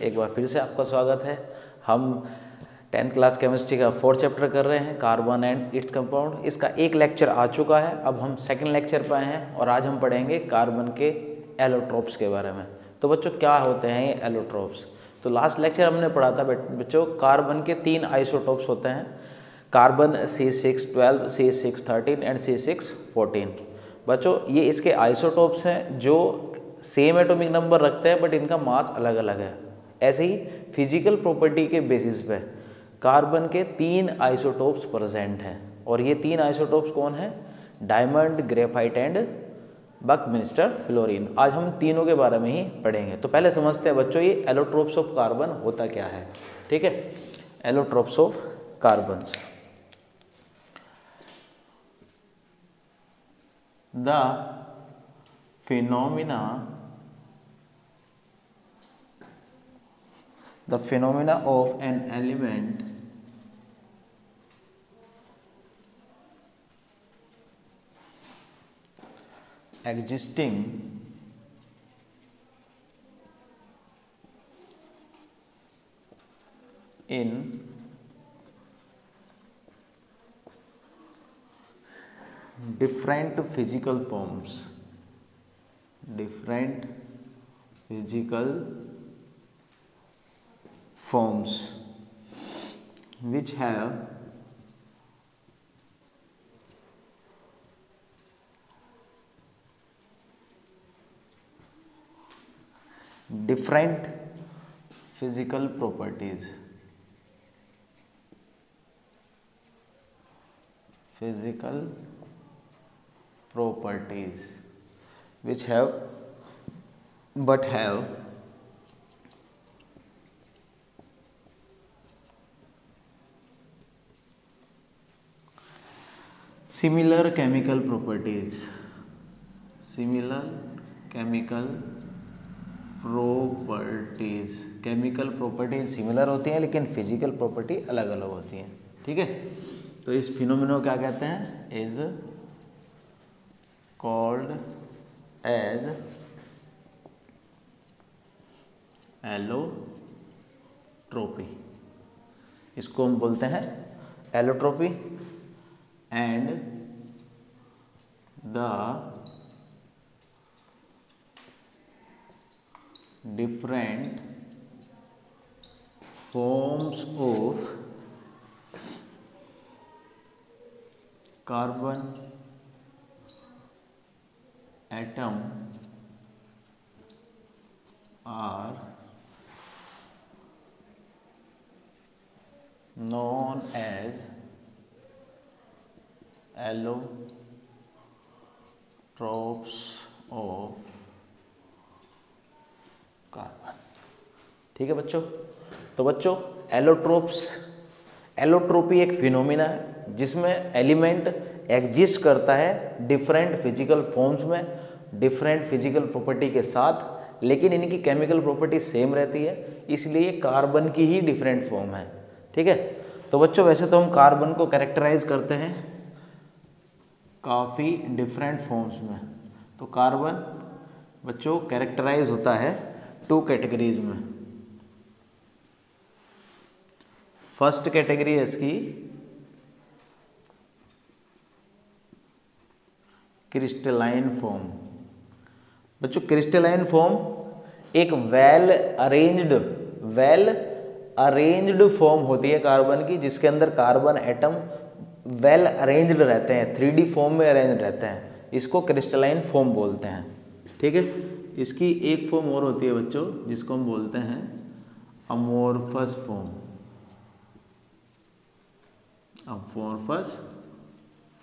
एक बार फिर से आपका स्वागत है। हम 10th क्लास केमिस्ट्री का 4th चैप्टर कर रहे हैं, कार्बन एंड इट्स कंपाउंड। इसका एक लेक्चर आ चुका है, अब हम सेकंड लेक्चर पे आए हैं और आज हम पढ़ेंगे कार्बन के एलोट्रोप्स के बारे में। तो बच्चों क्या होते हैं ये एलोट्रोप्स? तो लास्ट लेक्चर हमने पढ़ा था बच्चों, कार्बन के 3 आइसोटोप्स होते हैं, carbon C612, C613 and C614। बच्चों ये इसके आइसोटोप्स हैं जो सेम एटॉमिक नंबर रखते हैं बट इनका मास अलग अलग है। ऐसे ही फिजिकल प्रॉपर्टी के बेसिस पे कार्बन के 3 आइसोटोप्स प्रेजेंट हैं और ये 3 आइसोटोप्स कौन है? Diamond, graphite and Buckminster fluorine. आज हम तीनों के बारे में ही पढ़ेंगे। तो पहले समझते हैं बच्चों ये एलोट्रोप्स ऑफ कार्बन होता क्या है। ठीक है, allotropes of carbons. The phenomena of an element existing in different physical forms which have different physical properties which have similar chemical properties chemical properties similar होती हैं लेकिन फिजिकल प्रॉपर्टी अलग अलग होती हैं। ठीक है, तो इस फिनोमेना को क्या कहते हैं? Is called as allotropy. इसको हम बोलते हैं allotropy. And the different forms of carbon atom are known as allotropes of carbon. ठीक है बच्चों, तो बच्चों एलोट्रोपी एक फिनोमिना है जिसमें एलिमेंट एग्जिस्ट करता है डिफरेंट फिजिकल फॉर्म्स में, डिफरेंट फिजिकल प्रॉपर्टी के साथ, लेकिन इनकी केमिकल प्रॉपर्टी सेम रहती है, इसलिए कार्बन की ही डिफरेंट फॉर्म है। ठीक है, तो बच्चों वैसे तो हम कार्बन को कैरेक्टराइज करते हैं काफ़ी डिफरेंट फॉर्म्स में। तो कार्बन बच्चों कैरेक्टराइज होता है 2 कैटेगरीज में। फर्स्ट कैटेगरी है इसकी क्रिस्टलाइन फॉर्म। बच्चों क्रिस्टलाइन फॉर्म एक वेल अरेंज्ड फॉर्म होती है कार्बन की, जिसके अंदर कार्बन एटम वेल अरेंज्ड रहते हैं, 3D फॉर्म में अरेंज रहते हैं। इसको क्रिस्टलाइन फॉर्म बोलते हैं। ठीक है, इसकी एक फॉर्म और होती है बच्चों जिसको हम बोलते हैं अमोर्फस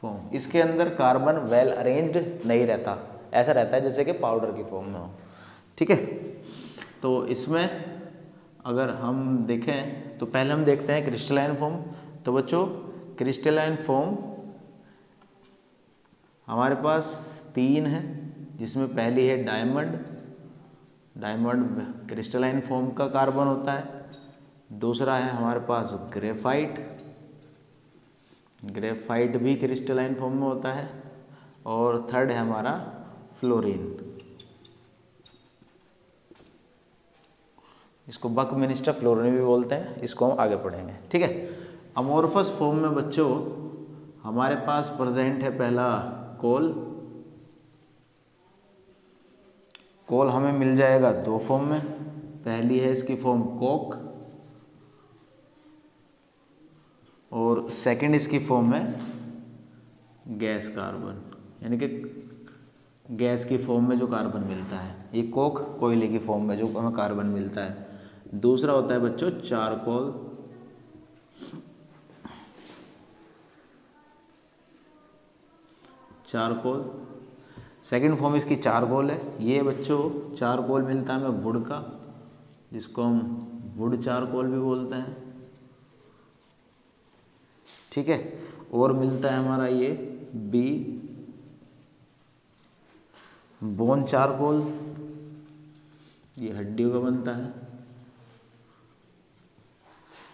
फॉर्म। इसके अंदर कार्बन वेल अरेंज्ड नहीं रहता, ऐसा रहता है जैसे कि पाउडर की फॉर्म में हो। ठीक है, तो इसमें अगर हम देखें तो पहले हम देखते हैं क्रिस्टलाइन फॉर्म। तो बच्चों क्रिस्टलाइन फॉर्म हमारे पास 3 है, जिसमें पहली है डायमंड क्रिस्टलाइन फॉर्म का कार्बन होता है। दूसरा है हमारे पास ग्रेफाइट भी क्रिस्टलाइन फॉर्म में होता है। और थर्ड है हमारा फ्लोरीन। इसको बकमिनिस्टर फ्लोरीन भी बोलते हैं, इसको हम आगे पढ़ेंगे। ठीक है, अमोर्फस फॉर्म में बच्चों हमारे पास प्रेजेंट है पहला कोल। कोल हमें मिल जाएगा दो फॉर्म में, पहली है इसकी फॉर्म कोक और सेकंड इसकी फॉर्म है गैस कार्बन, यानी कि गैस की फॉर्म में जो कार्बन मिलता है, ये कोक कोयले की फॉर्म में जो हमें कार्बन मिलता है। दूसरा होता है बच्चों चारकोल, चारकोल सेकंड फॉर्म इसकी चारकोल है। ये बच्चों चारकोल मिलता है हमें वुड का, जिसको हम वुड चारकोल भी बोलते हैं। ठीक है, और मिलता है हमारा ये बी बोन चारकोल, ये हड्डियों का बनता है।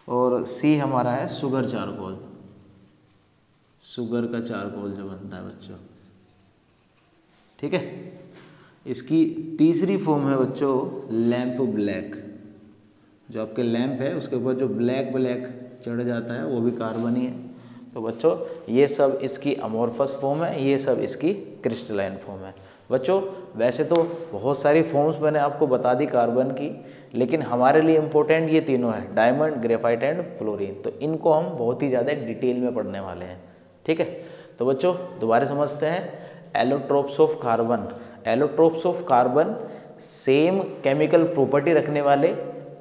और सी हमारा है शुगर चारकोल, शुगर का चारकोल जो बनता है बच्चों। ठीक है, इसकी तीसरी फॉर्म है बच्चों लैंप ब्लैक, जो आपके लैंप है उसके ऊपर जो ब्लैक ब्लैक चढ़ जाता है वो भी कार्बन ही है। तो बच्चों ये सब इसकी अमोर्फस फॉर्म है, ये सब इसकी क्रिस्टलाइन फॉर्म है। बच्चों वैसे तो बहुत सारी फॉर्म्स मैंने आपको बता दी कार्बन की, लेकिन हमारे लिए इम्पोर्टेंट ये तीनों है, डायमंड, ग्रेफाइट एंड फ्लोरीन। तो इनको हम बहुत ही ज़्यादा डिटेल में पढ़ने वाले हैं। ठीक है, तो बच्चों दोबारा समझते हैं allotropes of carbon. Allotropes of carbon same chemical property रखने वाले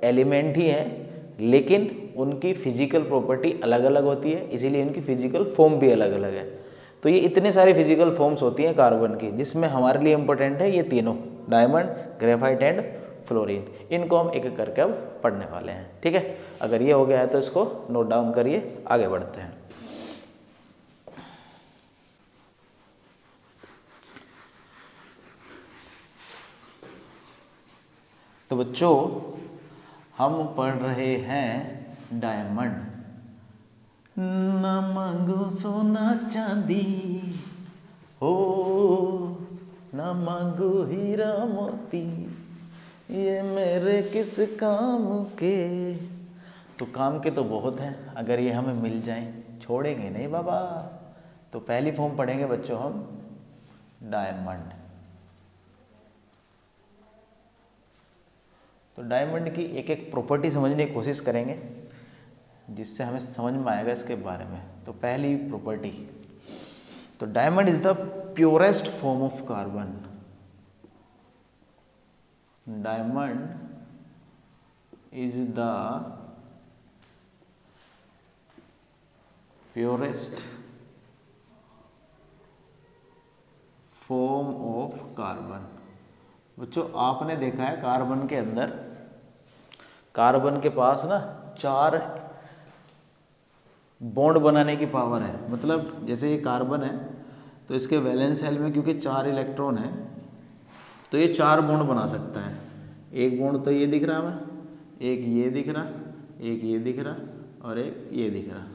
एलिमेंट ही हैं, लेकिन उनकी फिजिकल प्रॉपर्टी अलग अलग होती है, इसीलिए इनकी फिजिकल फॉर्म भी अलग अलग है। तो ये इतने सारी फिजिकल फॉर्म्स होती हैं कार्बन की, जिसमें हमारे लिए इम्पोर्टेंट है ये तीनों, डायमंड, ग्रेफाइट एंड फ्लोरीन। इनको हम एक एक करके अब पढ़ने वाले हैं। ठीक है, अगर ये हो गया है तो इसको नोट डाउन करिए, आगे बढ़ते हैं। तो बच्चों हम पढ़ रहे हैं डायमंड। न मांगो सोना चांदी हो, न मांगो हीरा मोती, ये मेरे किस काम के। तो काम के तो बहुत हैं, अगर ये हमें मिल जाएं छोड़ेंगे नहीं बाबा। तो पहली फॉर्म पढ़ेंगे बच्चों हम डायमंड। तो डायमंड की एक एक प्रॉपर्टी समझने की कोशिश करेंगे, जिससे हमें समझ में आएगा इसके बारे में। तो पहली प्रॉपर्टी, तो diamond is the purest form of carbon. Diamond is the purest form of carbon. बच्चों आपने देखा है कार्बन के अंदर, कार्बन के पास ना 4 बॉन्ड बनाने की पावर है। मतलब जैसे ये कार्बन है तो इसके वैलेंस शेल में क्योंकि 4 इलेक्ट्रॉन है, तो ये 4 बॉन्ड बना सकता है। एक बॉन्ड तो ये दिख रहा है, एक ये दिख रहा, एक ये दिख रहा और एक ये दिख रहा।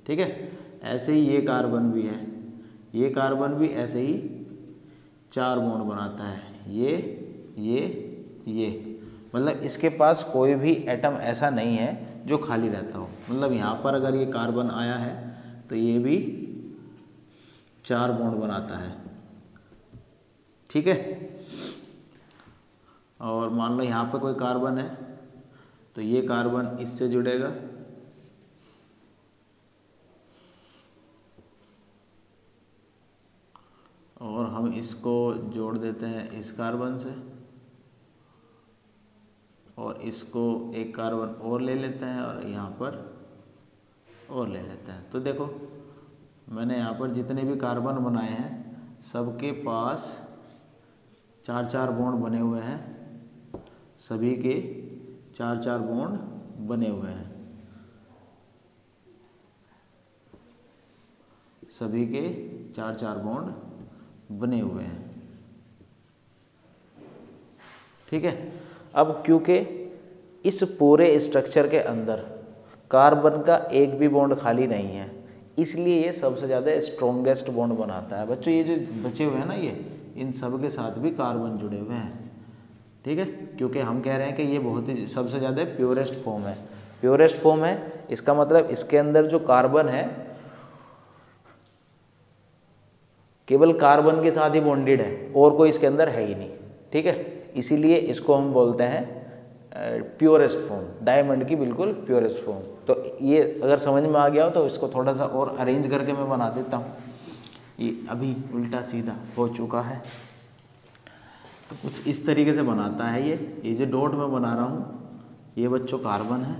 ठीक है, ऐसे ही ये कार्बन भी है, ये कार्बन भी ऐसे ही 4 बॉन्ड बनाता है, ये। मतलब इसके पास कोई भी एटम ऐसा नहीं है जो खाली रहता हो। मतलब यहाँ पर अगर ये कार्बन आया है तो ये भी 4 बॉन्ड बनाता है। ठीक है, और मान लो यहाँ पर कोई कार्बन है तो ये कार्बन इससे जुड़ेगा, और हम इसको जोड़ देते हैं इस कार्बन से, और इसको एक कार्बन और ले लेते हैं और यहाँ पर और ले लेते हैं। तो देखो मैंने यहाँ पर जितने भी कार्बन बनाए हैं सबके पास 4-4 बॉन्ड बने हुए हैं, सभी के 4-4 बॉन्ड बने हुए हैं, सभी के 4-4 बॉन्ड बने हुए हैं। ठीक है, अब क्योंकि इस पूरे स्ट्रक्चर के अंदर कार्बन का एक भी बॉन्ड खाली नहीं है, इसलिए ये सबसे ज़्यादा स्ट्रॉन्गेस्ट बॉन्ड बनाता है। बच्चों ये जो बचे हुए हैं ना, ये इन सब के साथ भी कार्बन जुड़े हुए हैं। ठीक है, क्योंकि हम कह रहे हैं कि ये बहुत ही सबसे ज़्यादा प्योरेस्ट फॉर्म है। प्योरेस्ट फॉर्म है इसका मतलब इसके अंदर जो कार्बन है केवल कार्बन के साथ ही बॉन्डेड है और कोई इसके अंदर है ही नहीं। ठीक है, इसीलिए इसको हम बोलते हैं प्योरेस्ट फॉर्म, डायमंड की बिल्कुल प्योरेस्ट फॉर्म। तो ये अगर समझ में आ गया हो तो इसको थोड़ा सा और अरेंज करके मैं बना देता हूँ। ये अभी उल्टा सीधा हो चुका है, तो कुछ इस तरीके से बनाता है ये जो डॉट मैं बना रहा हूँ ये बच्चों कार्बन है।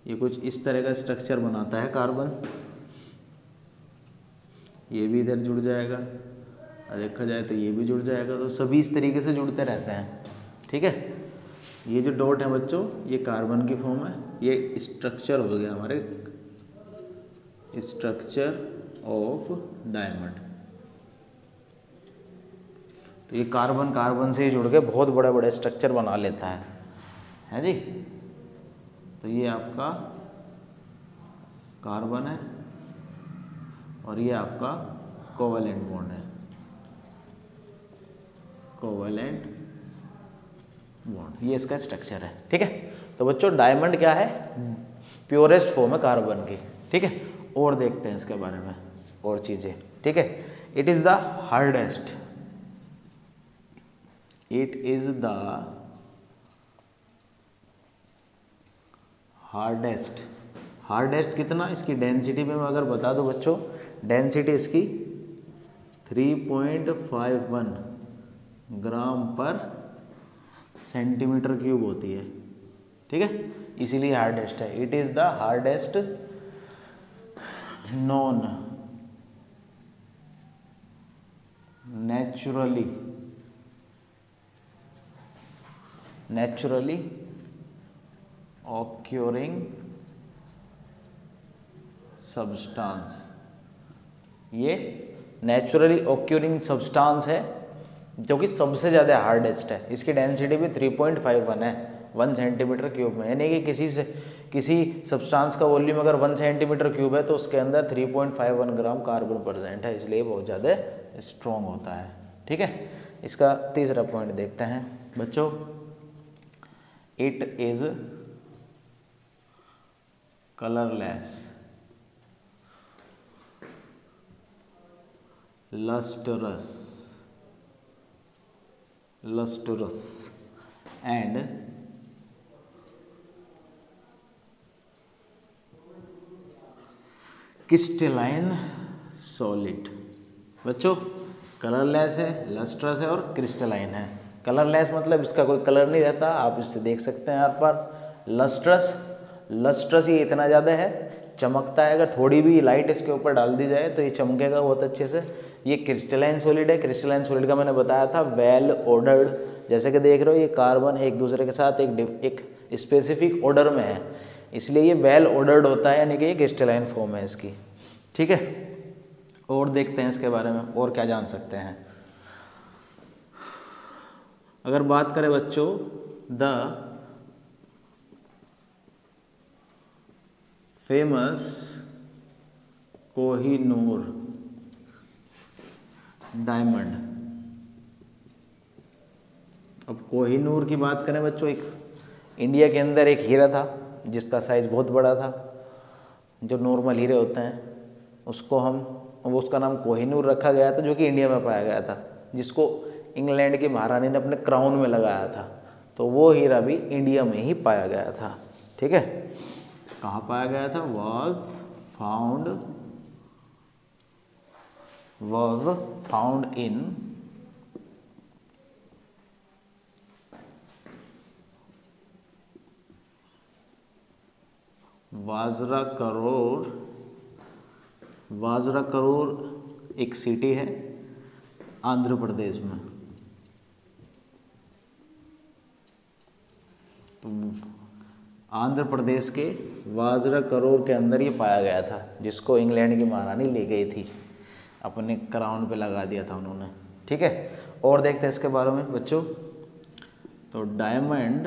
ये कुछ इस तरह का स्ट्रक्चर बनाता है कार्बन। ये भी इधर जुड़ जाएगा और देखा जाए तो ये भी जुड़ जाएगा, तो सभी इस तरीके से जुड़ते रहते हैं। ठीक है, ये जो डॉट है बच्चों ये कार्बन की फॉर्म है। ये स्ट्रक्चर हो गया हमारे स्ट्रक्चर ऑफ डायमंड। तो ये कार्बन कार्बन से ही जुड़ के बहुत बड़े बड़े स्ट्रक्चर बना लेता है जी। तो ये आपका कार्बन है और ये आपका कोवेलेंट बॉन्ड है, कोवेलेंट बॉन्ड, ये इसका स्ट्रक्चर है। ठीक है, तो बच्चों डायमंड क्या है, प्योरेस्ट फॉर्म है कार्बन की। ठीक है, और देखते हैं इसके बारे में और चीज़ें। ठीक है, it is the hardest, it is the hardest. Hardest कितना, इसकी डेंसिटी में मैं अगर बता दूं बच्चों, डेंसिटी इसकी 3.51 ग्राम पर सेंटीमीटर क्यूब होती है। ठीक है, इसीलिए हार्डेस्ट है। It is the hardest non naturally occurring substance. ये नेचुरली ऑक्यूरिंग सब्सटेंस है जो कि सबसे ज़्यादा हार्डेस्ट है। इसकी डेंसिटी भी 3.51 है 1 सेंटीमीटर क्यूब में, यानी कि किसी सब्सटेंस का वॉल्यूम अगर 1 सेंटीमीटर क्यूब है तो उसके अंदर 3.51 ग्राम कार्बन प्रेजेंट है, इसलिए बहुत ज़्यादा स्ट्रॉन्ग होता है। ठीक है, इसका तीसरा पॉइंट देखते हैं बच्चों। It is colourless, lustrous and crystalline solid. बच्चों कलरलेस है, लस्ट्रस है और क्रिस्टलाइन है। कलरलेस मतलब इसका कोई कलर नहीं रहता, आप इससे देख सकते हैं यहाँ पर। लस्ट्रस ये इतना ज़्यादा है, चमकता है, अगर थोड़ी भी लाइट इसके ऊपर डाल दी जाए तो ये चमकेगा बहुत अच्छे से। ये क्रिस्टलाइन सॉलिड है। क्रिस्टलाइन सॉलिड का मैंने बताया था वेल ऑर्डर्ड, जैसे कि देख रहे हो ये कार्बन एक दूसरे के साथ एक स्पेसिफिक ऑर्डर में है, इसलिए ये वेल ऑर्डर्ड होता है, यानी कि ये क्रिस्टलाइन फॉर्म है इसकी। ठीक है, और देखते हैं इसके बारे में और क्या जान सकते हैं। अगर बात करें बच्चों द फेमस कोहिनूर डायमंड। अब कोहिनूर की बात करें बच्चों, एक इंडिया के अंदर एक हीरा था जिसका साइज़ बहुत बड़ा था। जो नॉर्मल हीरे होते हैं उसका नाम कोहिनूर रखा गया था, जो कि इंडिया में पाया गया था, जिसको इंग्लैंड की महारानी ने अपने क्राउन में लगाया था। तो वो हीरा भी इंडिया में ही पाया गया था। ठीक है, कहाँ पाया गया था, was found in वाजराकरोर एक सिटी है आंध्र प्रदेश में। तो आंध्र प्रदेश के वाजराकरोर के अंदर ये पाया गया था, जिसको इंग्लैंड की महारानी ले गई थी, अपने क्राउन पे लगा दिया था उन्होंने। ठीक है, और देखते हैं इसके बारे में बच्चों। तो diamond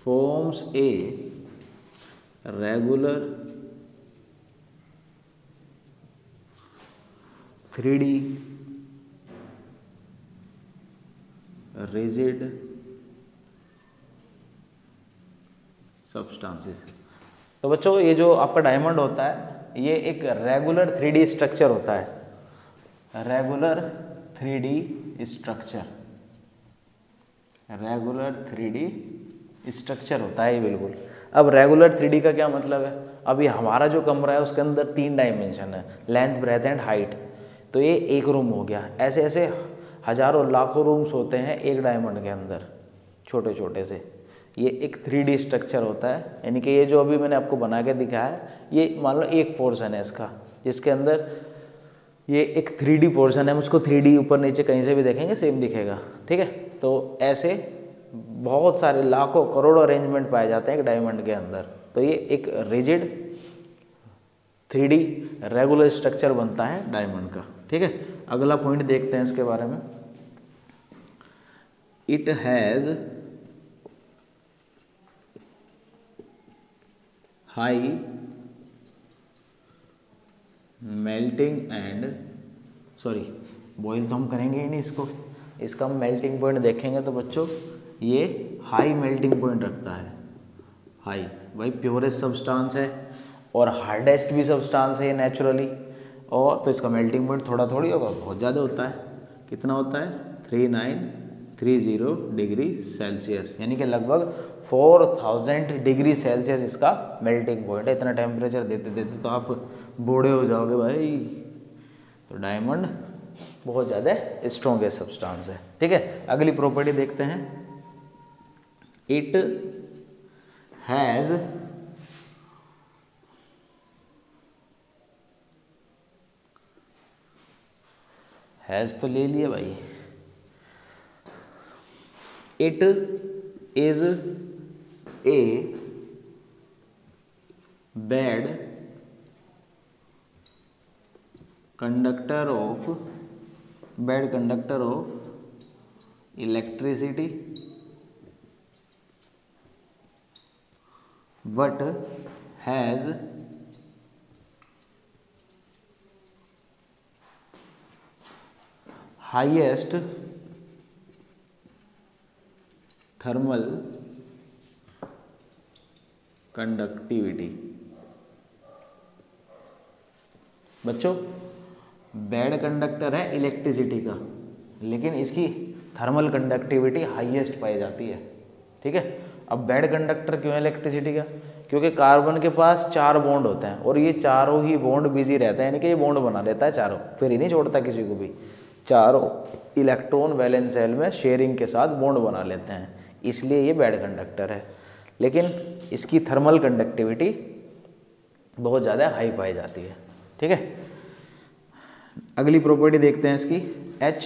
forms a regular 3D rigid substances। तो बच्चों ये जो आपका डायमंड होता है ये एक रेगुलर 3D स्ट्रक्चर होता है, regular 3D structure, regular 3D structure होता है ये बिल्कुल। अब रेगुलर 3D का क्या मतलब है, अभी हमारा जो कमरा है उसके अंदर 3 डायमेंशन है, लेंथ ब्रेथ एंड हाइट, तो ये एक रूम हो गया। ऐसे ऐसे हजारों लाखों रूम्स होते हैं एक डायमंड के अंदर, छोटे छोटे से। ये एक 3D स्ट्रक्चर होता है, यानी कि ये जो अभी मैंने आपको बना के दिखाया है ये मान लो एक पोर्शन है इसका, जिसके अंदर ये एक 3D पोर्शन है। मुझको 3D ऊपर नीचे कहीं से भी देखेंगे सेम दिखेगा, ठीक है। तो ऐसे बहुत सारे लाखों करोड़ों अरेंजमेंट पाए जाते हैं एक डायमंड के अंदर। तो ये एक रिजिड 3D रेगुलर स्ट्रक्चर बनता है डायमंड का, ठीक है। अगला पॉइंट देखते हैं इसके बारे में। It has high melting and boil तो हम करेंगे ही नहीं इसको, इसका हम मेल्टिंग पॉइंट देखेंगे। तो बच्चों ये हाई मेल्टिंग पॉइंट रखता है, हाई, भाई प्योरेस्ट सब्सटेंस है और हार्डेस्ट भी सब्सटेंस है ये नेचुरली। और तो इसका मेल्टिंग पॉइंट थोड़ा थोड़ी होगा, बहुत ज़्यादा होता है। कितना होता है 3930 डिग्री सेल्सियस, यानी कि लगभग 4000 डिग्री सेल्सियस इसका मेल्टिंग पॉइंट है। इतना टेम्परेचर देते देते तो आप बूढ़े हो जाओगे भाई। तो डायमंड बहुत ज़्यादा स्ट्रॉन्गेस्ट सब्सटेंस है, ठीक है। अगली प्रॉपर्टी देखते हैं। इट हैज़ तो ले लिया भाई। It is a bad conductor of electricity but has highest thermal conductivity। बच्चों बैड कंडक्टर है इलेक्ट्रिसिटी का, लेकिन इसकी थर्मल कंडक्टिविटी हाईएस्ट पाई जाती है, ठीक है। अब बैड कंडक्टर क्यों है इलेक्ट्रिसिटी का, क्योंकि कार्बन के पास 4 बॉन्ड होते हैं और ये चारों ही बॉन्ड बिजी रहते हैं, यानी कि ये बॉन्ड बना लेता है चारों, फिर ही नहीं छोड़ता किसी को भी। चारों इलेक्ट्रॉन वैलेंस सेल में शेयरिंग के साथ बॉन्ड बना लेते हैं, इसलिए ये बैड कंडक्टर है। लेकिन इसकी थर्मल कंडक्टिविटी बहुत ज़्यादा हाई पाई जाती है, ठीक है। अगली प्रॉपर्टी देखते हैं इसकी, H।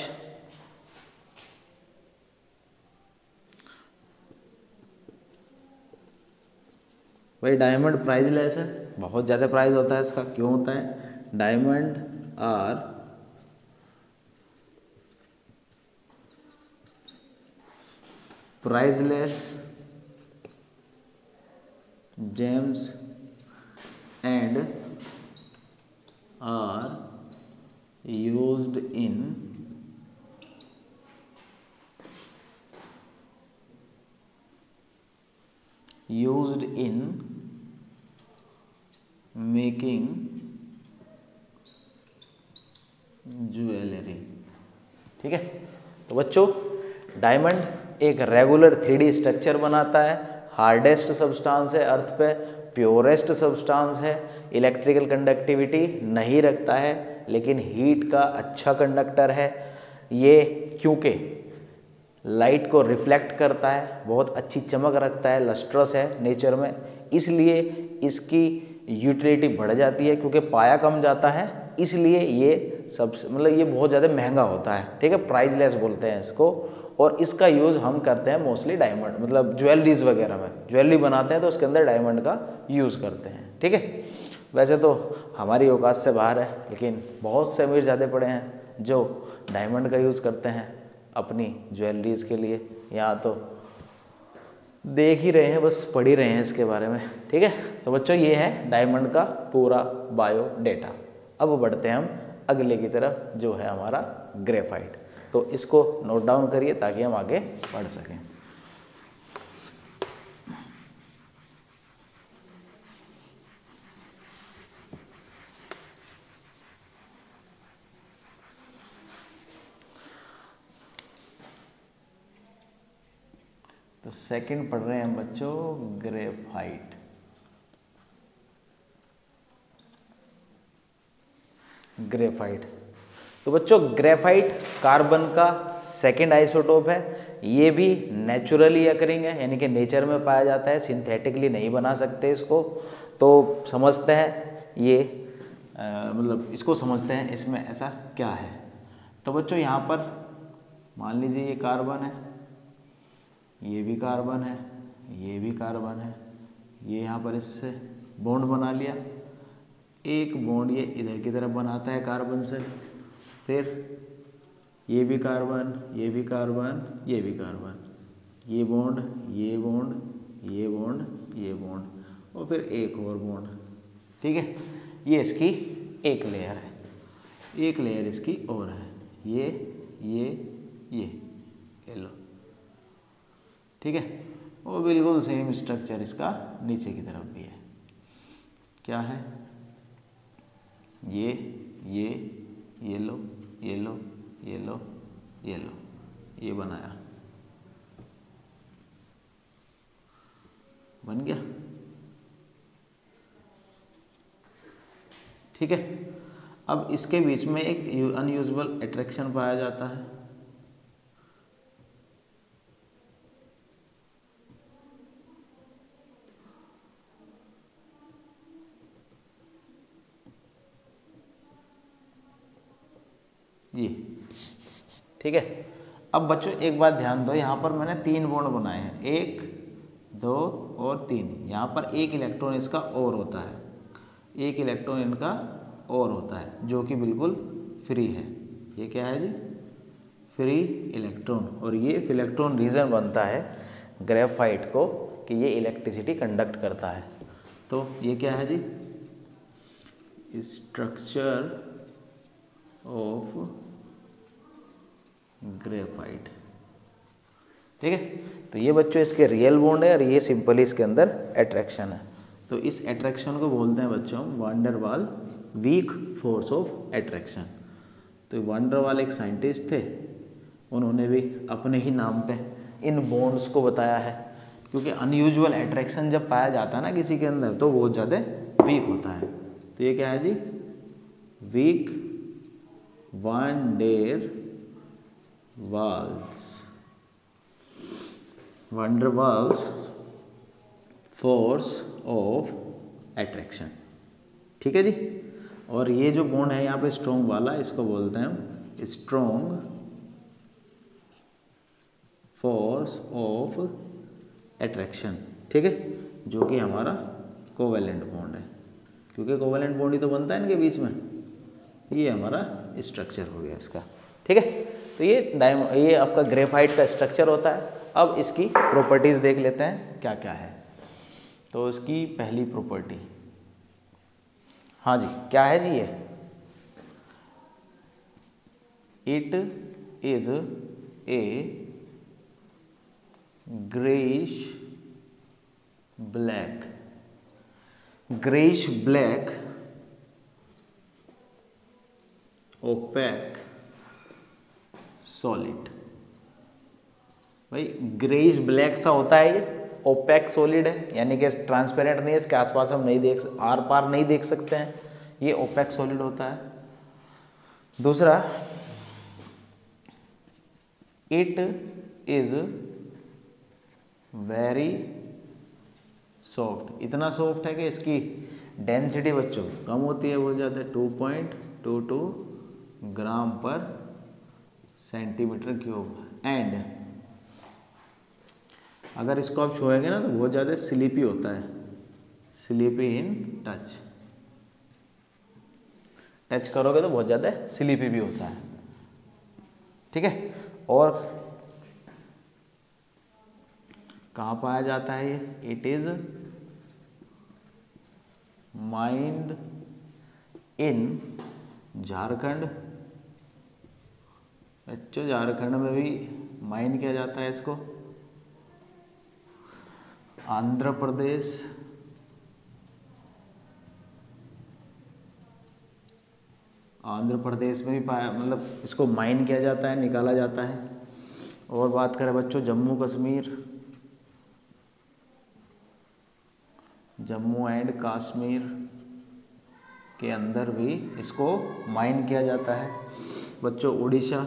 भाई डायमंड प्राइसलेस है, बहुत ज़्यादा प्राइस होता है इसका। क्यों होता है, diamond are priceless gems and are used in making jewellery, ठीक है। तो बच्चों डायमंड एक रेगुलर 3D स्ट्रक्चर बनाता है, हार्डेस्ट सब्सटेंस है अर्थ पे, प्योरेस्ट सब्सटेंस है, इलेक्ट्रिकल कंडक्टिविटी नहीं रखता है, लेकिन हीट का अच्छा कंडक्टर है ये, क्योंकि लाइट को रिफ्लेक्ट करता है, बहुत अच्छी चमक रखता है, लस्ट्रस है नेचर में, इसलिए इसकी यूटिलिटी बढ़ जाती है। क्योंकि पाया कम जाता है इसलिए ये मतलब ये बहुत ज़्यादा महंगा होता है, ठीक है। प्राइसलेस बोलते हैं इसको, और इसका यूज़ हम करते हैं मोस्टली डायमंड, मतलब ज्वेलरीज वगैरह में, ज्वेलरी बनाते हैं तो उसके अंदर डायमंड का यूज़ करते हैं, ठीक है। वैसे तो हमारी औकात से बाहर है, लेकिन बहुत से अमीर ज़्यादा पड़े हैं जो डायमंड का यूज़ करते हैं अपनी ज्वेलरीज के लिए। यहाँ तो देख ही रहे हैं, बस पढ़ ही रहे हैं इसके बारे में। ठीक है, तो बच्चों ये है डायमंड का पूरा बायो डेटा। अब बढ़ते हैं हम अगले की तरफ, जो है हमारा ग्रेफाइट। तो इसको नोट डाउन करिए ताकि हम आगे बढ़ सकें। तो सेकंड पढ़ रहे हैं हम बच्चों ग्रेफाइट। ग्रेफाइट, तो बच्चों ग्रेफाइट कार्बन का सेकंड आइसोटोप है। ये भी नेचुरली अकरिंग है, यानी कि नेचर में पाया जाता है, सिंथेटिकली नहीं बना सकते इसको। तो समझते हैं ये मतलब इसको समझते हैं इसमें ऐसा क्या है। तो बच्चों यहाँ पर मान लीजिए ये कार्बन है, ये भी कार्बन है, ये भी कार्बन है, ये यहाँ पर इससे बॉन्ड बना लिया। एक बॉन्ड ये इधर की तरफ बनाता है कार्बन से, फिर ये भी कार्बन, ये भी कार्बन, ये भी कार्बन, ये बॉन्ड, ये बॉन्ड, ये बॉन्ड, ये बॉन्ड, और फिर एक और बॉन्ड। ठीक है, ये इसकी एक लेयर है, एक लेयर इसकी और है, ये लो। ठीक है, और बिल्कुल सेम स्ट्रक्चर इसका नीचे की तरफ भी है। क्या है? ये लो, ये लो, ये लो, ये लो, ये बनाया, बन गया। ठीक है, अब इसके बीच में एक अनयूजुअल अट्रैक्शन पाया जाता है। ये ठीक है, अब बच्चों एक बात ध्यान दो, यहाँ पर मैंने 3 बॉन्ड बनाए हैं, 1 2 और 3। यहाँ पर एक इलेक्ट्रॉन इसका और होता है, एक इलेक्ट्रॉन इनका और होता है, जो कि बिल्कुल फ्री है। ये क्या है जी? Free electron. और ये इलेक्ट्रॉन रीजन बनता है ग्रेफाइट को कि ये इलेक्ट्रिसिटी कंडक्ट करता है। तो ये क्या है जी? Structure of graphite. ठीक है, तो ये बच्चों इसके रियल बॉन्ड है और ये सिंपली इसके अंदर अट्रैक्शन है। तो इस अट्रैक्शन को बोलते हैं बच्चों van der Waal weak force of attraction. तो वान डेर वाल एक साइंटिस्ट थे, उन्होंने भी अपने ही नाम पे इन बॉन्ड्स को बताया है, क्योंकि अनयूजुअल अट्रैक्शन जब पाया जाता है ना किसी के अंदर तो बहुत ज़्यादा वीक होता है। तो ये क्या है जी? Weak van der Waals force of attraction. ठीक है जी। और ये जो बॉन्ड है यहाँ पे स्ट्रॉन्ग वाला, इसको बोलते हैं हम स्ट्रॉन्ग फोर्स ऑफ अट्रैक्शन। ठीक है, जो कि हमारा कोवेलेंट बॉन्ड है, क्योंकि कोवेलेंट बॉन्ड ही तो बनता है इनके बीच में। ये हमारा स्ट्रक्चर हो गया इसका। ठीक है, तो ये आपका ग्रेफाइट का स्ट्रक्चर होता है। अब इसकी प्रॉपर्टीज़ देख लेते हैं क्या क्या है। तो इसकी पहली प्रॉपर्टी, हाँ जी, क्या है जी? ये it is a greyish black opaque solid. भाई ग्रेइश ब्लैक सा होता है, ये ओपेक सॉलिड है, यानी कि ट्रांसपेरेंट नहीं है, इसके आसपास हम नहीं आर पार नहीं देख सकते हैं, ये ओपेक सॉलिड होता है। दूसरा, इट इज वेरी सॉफ्ट। इतना सॉफ्ट है कि इसकी डेंसिटी बच्चों कम होती है, बहुत ज़्यादा, 2.22 ग्राम पर सेंटीमीटर क्यूब। एंड अगर इसको आप छुएंगे ना तो बहुत ज़्यादा स्लीपी होता है, स्लीपी इन टच करोगे तो बहुत ज़्यादा स्लीपी भी होता है। ठीक है, और कहाँ पाया जाता है ये? It is mind in Jharkhand. बच्चों झारखंड में भी माइन किया जाता है इसको। आंध्र प्रदेश, आंध्र प्रदेश में भी पाया, मतलब इसको माइन किया जाता है, निकाला जाता है। और बात करें बच्चों जम्मू कश्मीर, जम्मू एंड कश्मीर के अंदर भी इसको माइन किया जाता है। बच्चों उड़ीसा,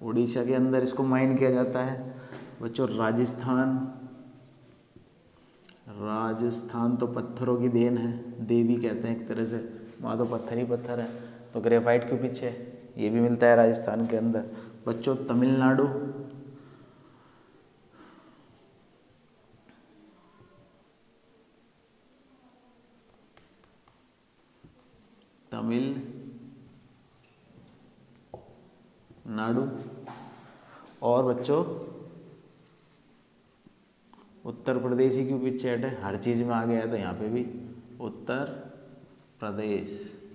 उड़ीसा के अंदर इसको माइन किया जाता है। बच्चों राजस्थान, राजस्थान तो पत्थरों की देन है, देवी कहते हैं एक तरह से, वहाँ तो पत्थर ही पत्थर है, तो ग्रेफाइट क्यों पीछे? ये भी मिलता है राजस्थान के अंदर। बच्चों तमिलनाडु, तमिलनाडु। और बच्चों उत्तर प्रदेश ही क्यों पीछे हटे? हर चीज़ में आ गया है तो यहाँ पे भी उत्तर प्रदेश,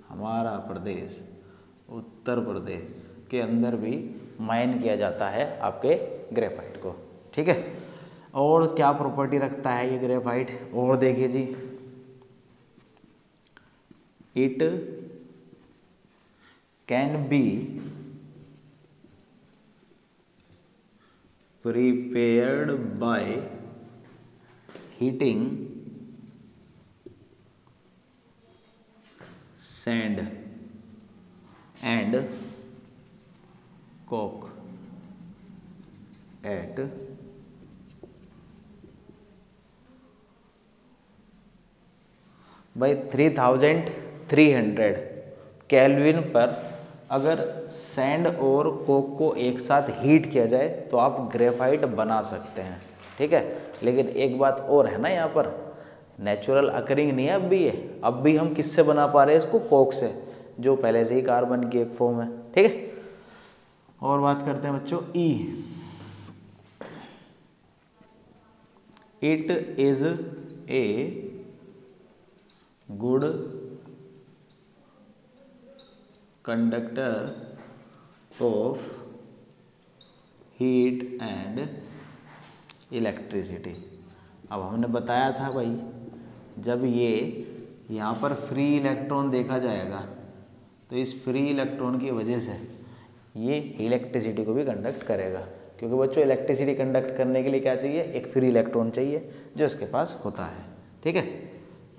हमारा प्रदेश उत्तर प्रदेश के अंदर भी माइन किया जाता है आपके ग्रेफाइट को। ठीक है, और क्या प्रॉपर्टी रखता है ये ग्रेफाइट? और देखिए जी, it can be prepared by heating sand and coke at by 3300 kelvin पर अगर सैंड और कोक को एक साथ हीट किया जाए तो आप ग्रेफाइट बना सकते हैं। ठीक है, लेकिन एक बात और है ना, यहाँ पर नेचुरल अकरिंग नहीं है अब भी ये। अब भी हम किससे बना पा रहे हैं इसको? कोक से, जो पहले से ही कार्बन की एक फॉर्म है। ठीक है, और बात करते हैं बच्चों ई। It is a good conductor of heat and electricity. अब हमने बताया था भाई, जब ये यहाँ पर फ्री इलेक्ट्रॉन देखा जाएगा तो इस फ्री इलेक्ट्रॉन की वजह से ये इलेक्ट्रिसिटी को भी कंडक्ट करेगा, क्योंकि बच्चों इलेक्ट्रिसिटी कंडक्ट करने के लिए क्या चाहिए? एक फ्री इलेक्ट्रॉन चाहिए जो इसके पास होता है। ठीक है,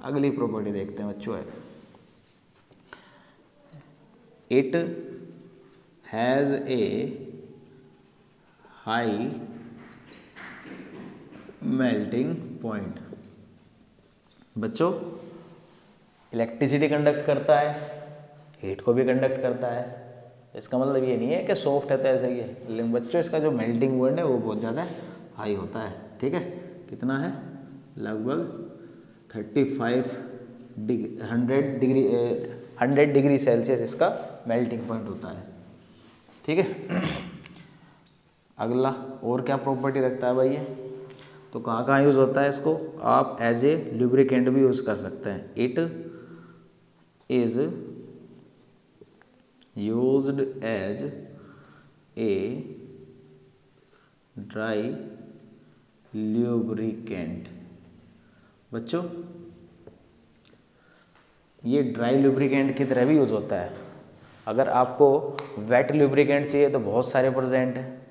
अगली प्रॉपर्टी देखते हैं बच्चों है, it has a high melting point. बच्चों इलेक्ट्रिसिटी कंडक्ट करता है, हीट को भी कंडक्ट करता है, इसका मतलब ये नहीं है कि सॉफ्ट है तो ऐसा ही है, लेकिन बच्चों इसका जो मेल्टिंग पॉइंट है वो बहुत ज़्यादा हाई होता है। ठीक है, कितना है? लगभग 100 डिग्री सेल्सियस इसका मेल्टिंग पॉइंट होता है। ठीक है, अगला और क्या प्रॉपर्टी रखता है भाई ये? तो कहाँ कहाँ यूज़ होता है इसको? आप एज ए लुब्रिकेंट भी यूज़ कर सकते हैं। It is used as a dry lubricant. बच्चों ये ड्राई लुब्रिकेंट की तरह भी यूज़ होता है। अगर आपको वेट लुब्रिकेंट चाहिए तो बहुत सारे प्रेजेंट हैं।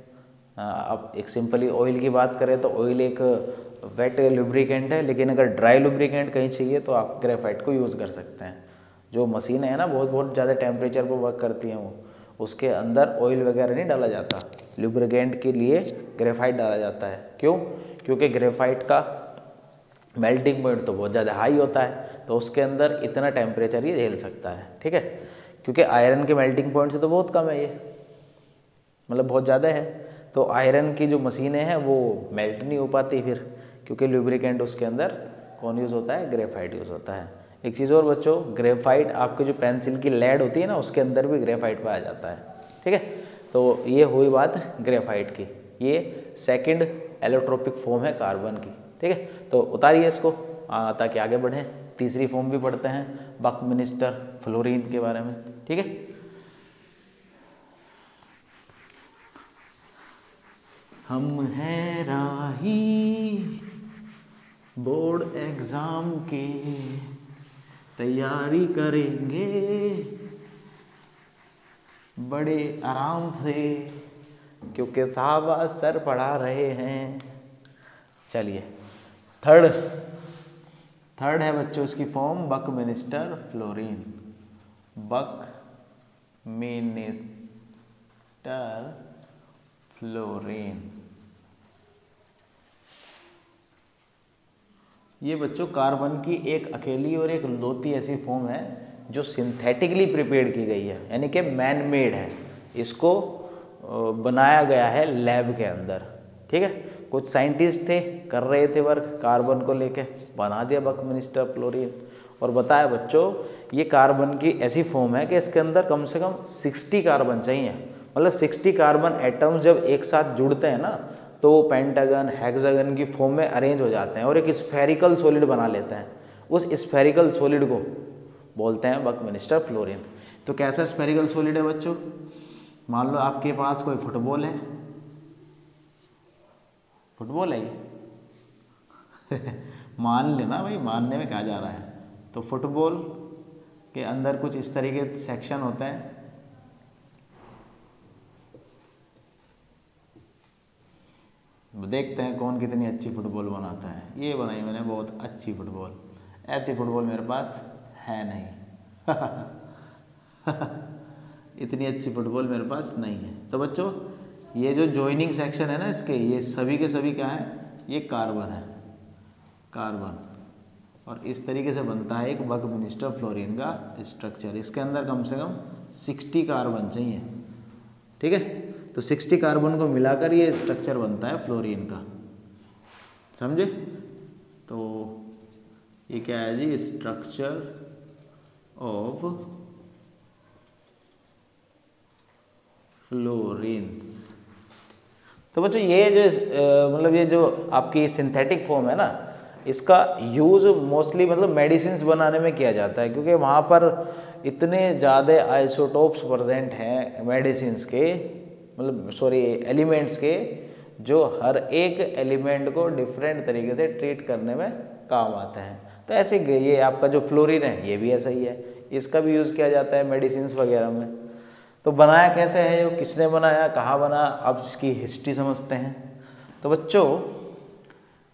अब एक सिंपली ऑयल की बात करें तो ऑयल एक वेट लुब्रिकेंट है, लेकिन अगर ड्राई लुब्रिकेंट कहीं चाहिए तो आप ग्रेफाइट को यूज़ कर सकते हैं। जो मशीनें हैं ना बहुत ज़्यादा टेम्परेचर पर वर्क करती हैं, वो उसके अंदर ऑयल वगैरह नहीं डाला जाता, लुब्रिकेंट के लिए ग्रेफाइट डाला जाता है। क्यों? क्योंकि ग्रेफाइट का मेल्टिंग पॉइंट तो बहुत ज़्यादा हाई होता है, तो उसके अंदर इतना टेम्परेचर ये झेल सकता है। ठीक है, क्योंकि आयरन के मेल्टिंग पॉइंट से तो बहुत कम है ये, मतलब बहुत ज़्यादा है, तो आयरन की जो मशीनें हैं वो मेल्ट नहीं हो पाती फिर, क्योंकि लुब्रिकेंट उसके अंदर कौन यूज़ होता है? ग्रेफाइट यूज़ होता है। एक चीज़ और बच्चों, ग्रेफाइट आपके जो पेंसिल की लेड होती है ना, उसके अंदर भी ग्रेफाइट पाया जाता है। ठीक है, तो ये हुई बात ग्रेफाइट की। ये सेकंड एलोट्रोपिक फॉर्म है कार्बन की। ठीक है, तो उतारिए इसको ताकि आगे बढ़ें। तीसरी फॉर्म भी पढ़ते हैं बकमिनिस्टर फ्लोरीन के बारे में। ठीक है, हम हैं राही बोर्ड एग्जाम के, तैयारी करेंगे बड़े आराम से क्योंकि साहब आज सर पढ़ा रहे हैं। चलिए थर्ड है बच्चों इसकी फॉर्म बकमिनिस्टर फ्लोरीन। बकमिनिस्टर फ्लोरीन ये बच्चों कार्बन की एक अकेली और एक लौती ऐसी फॉर्म है जो सिंथेटिकली प्रिपेयर्ड की गई है, यानी कि मैन मेड है। इसको बनाया गया है लैब के अंदर। ठीक है, कुछ साइंटिस्ट थे कर रहे थे वर्क कार्बन को लेके, बना दिया बकमिनिस्टर फ्लोरीन। और बताया बच्चों ये कार्बन की ऐसी फॉर्म है कि इसके अंदर कम से कम 60 कार्बन चाहिए। मतलब 60 कार्बन एटम्स जब एक साथ जुड़ते हैं ना तो वो पेंटागन हेक्सागन की फॉर्म में अरेंज हो जाते हैं और एक स्फेरिकल सॉलिड बना लेते हैं। उस स्फेरिकल सॉलिड को बोलते हैं बकमिनिस्टर फ्लोरीन। तो कैसा स्फेरिकल सॉलिड है बच्चों? मान लो आपके पास कोई फुटबॉल है, फुटबॉल है ये मान लेना भाई, मानने में क्या जा रहा है। तो फुटबॉल के अंदर कुछ इस तरीके सेक्शन होते हैं। देखते हैं कौन कितनी अच्छी फुटबॉल बनाता है। ये बनाई मैंने बहुत अच्छी फुटबॉल, ऐसी फुटबॉल मेरे पास है नहीं इतनी अच्छी फुटबॉल मेरे पास नहीं है। तो बच्चों ये जो जॉइनिंग सेक्शन है ना इसके, ये सभी के सभी क्या है? ये कार्बन है, कार्बन। और इस तरीके से बनता है एक बकमिनिस्टर फ्लोरीन का स्ट्रक्चर। इसके अंदर कम से कम 60 कार्बन चाहिए। ठीक है, तो 60 कार्बन को मिलाकर ये स्ट्रक्चर बनता है फ्लोरीन का, समझे? तो ये क्या है जी? Structure of fluorines. तो बच्चों ये जो मतलब ये जो आपकी सिंथेटिक फॉर्म है ना, इसका यूज़ मोस्टली मतलब मेडिसिन्स बनाने में किया जाता है, क्योंकि वहाँ पर इतने ज़्यादा आइसोटोप्स प्रेजेंट हैं मेडिसिन्स के, मतलब सॉरी एलिमेंट्स के, जो हर एक एलिमेंट को डिफरेंट तरीके से ट्रीट करने में काम आते हैं। तो ऐसे ये आपका जो फ्लोरीन है ये भी ऐसा ही है, इसका भी यूज़ किया जाता है मेडिसिन्स वगैरह में। तो बनाया कैसे है, ये किसने बनाया, कहाँ बना, अब इसकी हिस्ट्री समझते हैं। तो बच्चों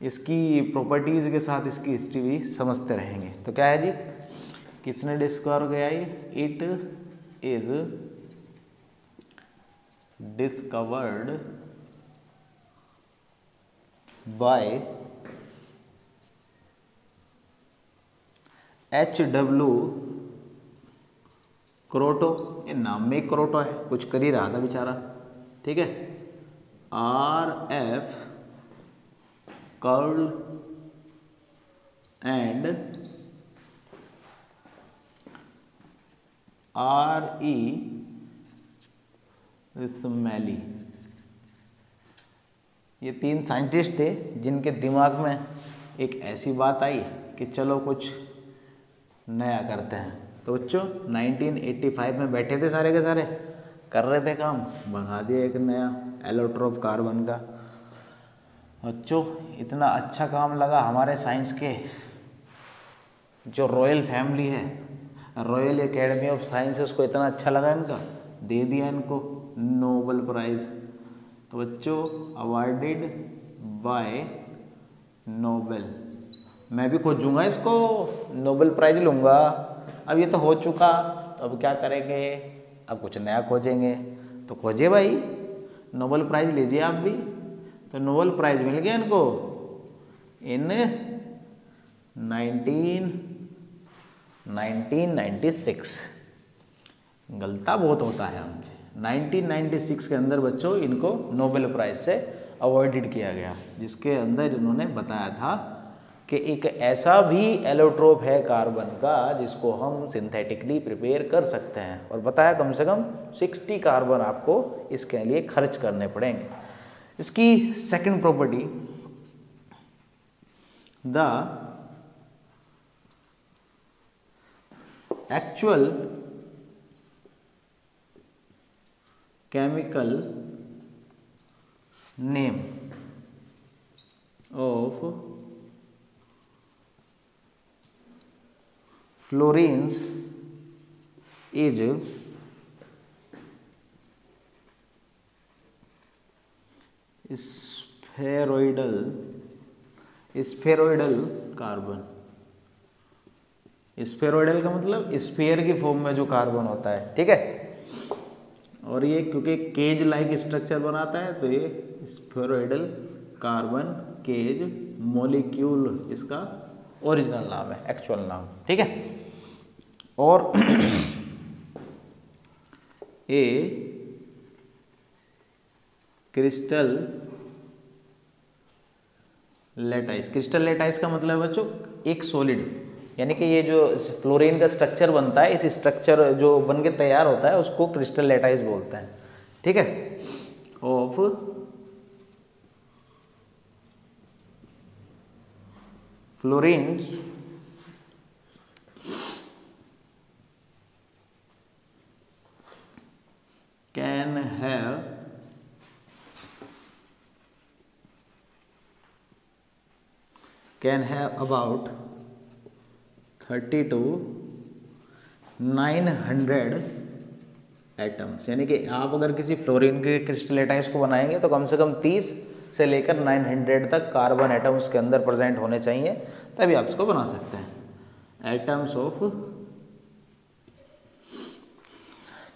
इसकी प्रॉपर्टीज़ के साथ इसकी हिस्ट्री भी समझते रहेंगे। तो क्या है जी, किसने डिस्कवर किया ये? It is discovered by H.W. क्रोटो। ये नाम में क्रोटो है, कुछ कर ही रहा था बेचारा। ठीक है, R.F. Curl and R.E. Smelly. ये 3 साइंटिस्ट थे जिनके दिमाग में एक ऐसी बात आई कि चलो कुछ नया करते हैं। तो बच्चों 1985 में बैठे थे सारे के सारे, कर रहे थे काम, बना दिया एक नया एलोट्रोप कार्बन का। बच्चों इतना अच्छा काम लगा हमारे साइंस के जो रॉयल फैमिली है, रॉयल एकेडमी ऑफ साइंसेस को इतना अच्छा लगा इनका, दे दिया इनको नोबेल प्राइज़। तो बच्चों अवार्डेड बाय नोबेल। मैं भी खोजूंगा इसको, नोबेल प्राइज़ लूँगा। अब ये तो हो चुका, तो अब क्या करेंगे, अब कुछ नया खोजेंगे। तो खोजिए भाई, नोबेल प्राइज़ लीजिए आप भी। तो नोबेल प्राइज़ मिल गया इनको इन 1996। गलता बहुत होता है हमसे। 1996 के अंदर बच्चों इनको नोबेल प्राइज़ से अवॉर्डेड किया गया, जिसके अंदर इन्होंने बताया था कि एक ऐसा भी एलोट्रोप है कार्बन का जिसको हम सिंथेटिकली प्रिपेयर कर सकते हैं। और बताया कम से कम 60 कार्बन आपको इसके लिए खर्च करने पड़ेंगे। इसकी second property, the actual chemical name of fluorines is spheroidal carbon. Spheroidal का मतलब स्फीयर की फॉर्म में जो कार्बन होता है, ठीक है। और ये क्योंकि केज लाइक स्ट्रक्चर बनाता है तो ये स्फेरॉइडल कार्बन केज मॉलिक्यूल इसका ओरिजिनल नाम है, एक्चुअल नाम, ठीक है। और ए क्रिस्टल लेटाइस। क्रिस्टल लेटाइस का मतलब है बच्चों एक सॉलिड, यानी कि ये जो फ्लोरीन का स्ट्रक्चर बनता है, इस स्ट्रक्चर जो बन के तैयार होता है उसको क्रिस्टल लेटाइस बोलते हैं, ठीक है। Of fluorine can have about 30 to 900 atoms. यानी कि आप अगर किसी फ्लोरीन के क्रिस्टलेटाइज को बनाएंगे तो कम से कम 30 से लेकर 900 तक कार्बन एटम उसके अंदर प्रेजेंट होने चाहिए, तभी आप इसको बना सकते हैं। Atoms of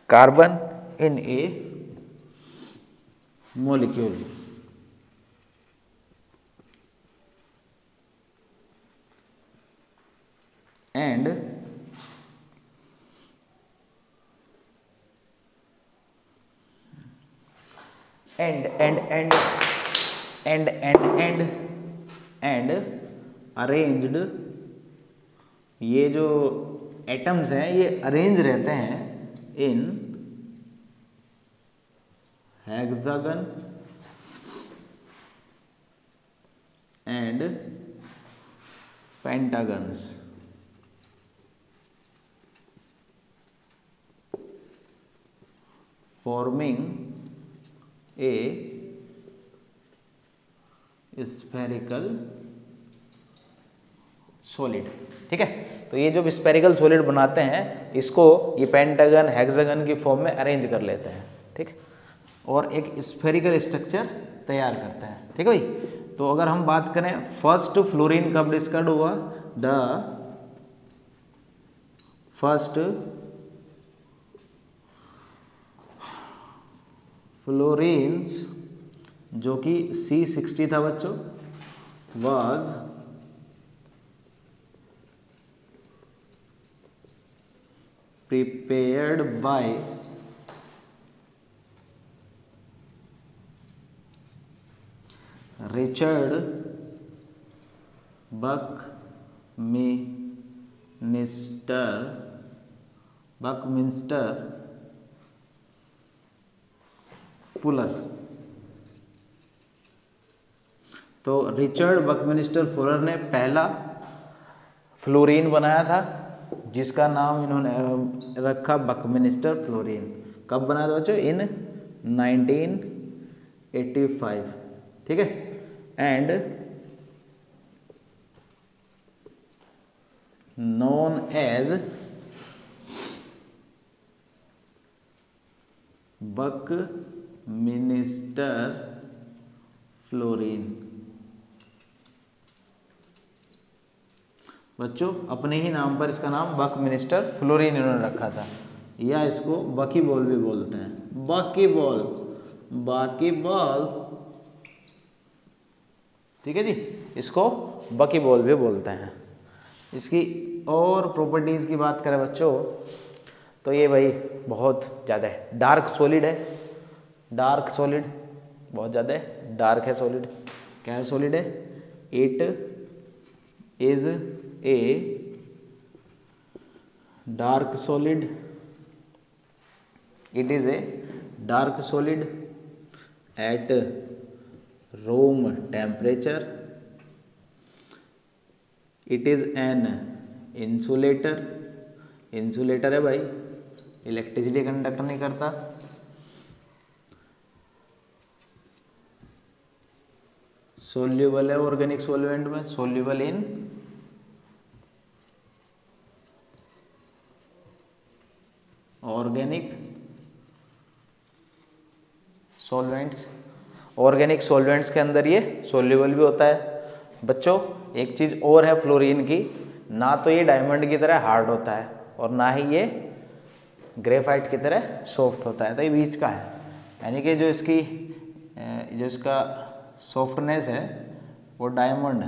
carbon in a molecule. and arranged, ये जो एटम्स हैं ये अरेंज रहते हैं in hexagon and pentagons. Forming a spherical solid, ठीक है। तो ये जो स्फेरिकल सॉलिड बनाते हैं इसको ये पेंटागन हेक्सागन की फॉर्म में अरेंज कर लेते हैं, ठीक, और एक स्फेरिकल स्ट्रक्चर तैयार करते हैं, ठीक है भाई। तो अगर हम बात करें फर्स्ट फ्लोरीन कब डिस्कवर्ड हुआ, द फर्स्ट फ्लोरीन्स जो कि C60 था बच्चों, was prepared by Richard Buckminster Fuller. तो रिचर्ड बकमिंस्टर फुलर ने पहला फ्लोरीन बनाया था जिसका नाम इन्होंने रखा बकमिंस्टर फ्लोरीन। कब बनाया था बच्चों, इन 1985, ठीक है। And known as Buckminster fullerene. बच्चों अपने ही नाम पर इसका नाम बकमिंस्टर फ्लोरीन इन्होंने रखा था, या इसको बकी बॉल भी बोलते हैं। बाकी बॉल, ठीक है जी, इसको बकी बॉल भी बोलते हैं। इसकी और प्रॉपर्टीज की बात करें बच्चों तो ये भाई बहुत ज़्यादा है, डार्क सॉलिड है, डार्क सॉलिड बहुत ज़्यादा है, डार्क है सॉलिड। क्या है सॉलिड है, it is a dark solid, it is a dark solid at room temperature, it is an insulator, insulator है भाई, इलेक्ट्रिसिटी कंडक्ट नहीं करता। सोल्यूबल है ऑर्गेनिक सॉल्वेंट में, soluble in organic solvents. Organic solvents के अंदर ये सोल्यूबल भी होता है। बच्चों एक चीज़ और है फ्लोरीन की, ना तो ये डायमंड की तरह हार्ड होता है और ना ही ये ग्रेफाइट की तरह सॉफ्ट होता है, तो ये बीच का है। यानी कि जो इसका सॉफ्टनेस है वो डायमंड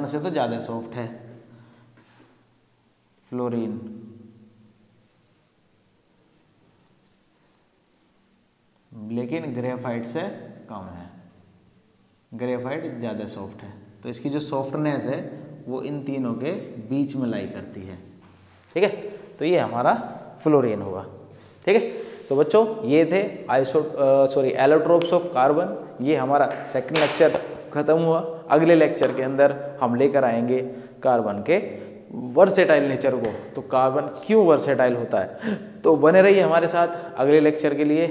से तो ज़्यादा सॉफ्ट है फ्लोरीन। लेकिन ग्रेफाइट से कम है, ग्रेफाइट ज़्यादा सॉफ्ट है, तो इसकी जो सॉफ्टनेस है वो इन तीनों के बीच में लाई करती है। ठीक है, तो ये हमारा फ्लोरीन हुआ। ठीक है, तो बच्चों ये थे एलोट्रोप्स ऑफ कार्बन। ये हमारा सेकंड लेक्चर ख़त्म हुआ। अगले लेक्चर के अंदर हम लेकर आएंगे कार्बन के वर्सेटाइल नेचर को, तो कार्बन क्यों वर्सेटाइल होता है। तो बने रहिए हमारे साथ अगले लेक्चर के लिए,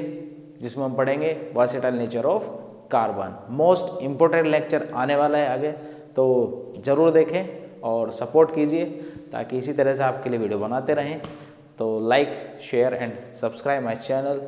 जिसमें हम पढ़ेंगे versatile nature of carbon. Most important lecture आने वाला है आगे, तो ज़रूर देखें और सपोर्ट कीजिए ताकि इसी तरह से आपके लिए वीडियो बनाते रहें। तो like, share and subscribe my channel.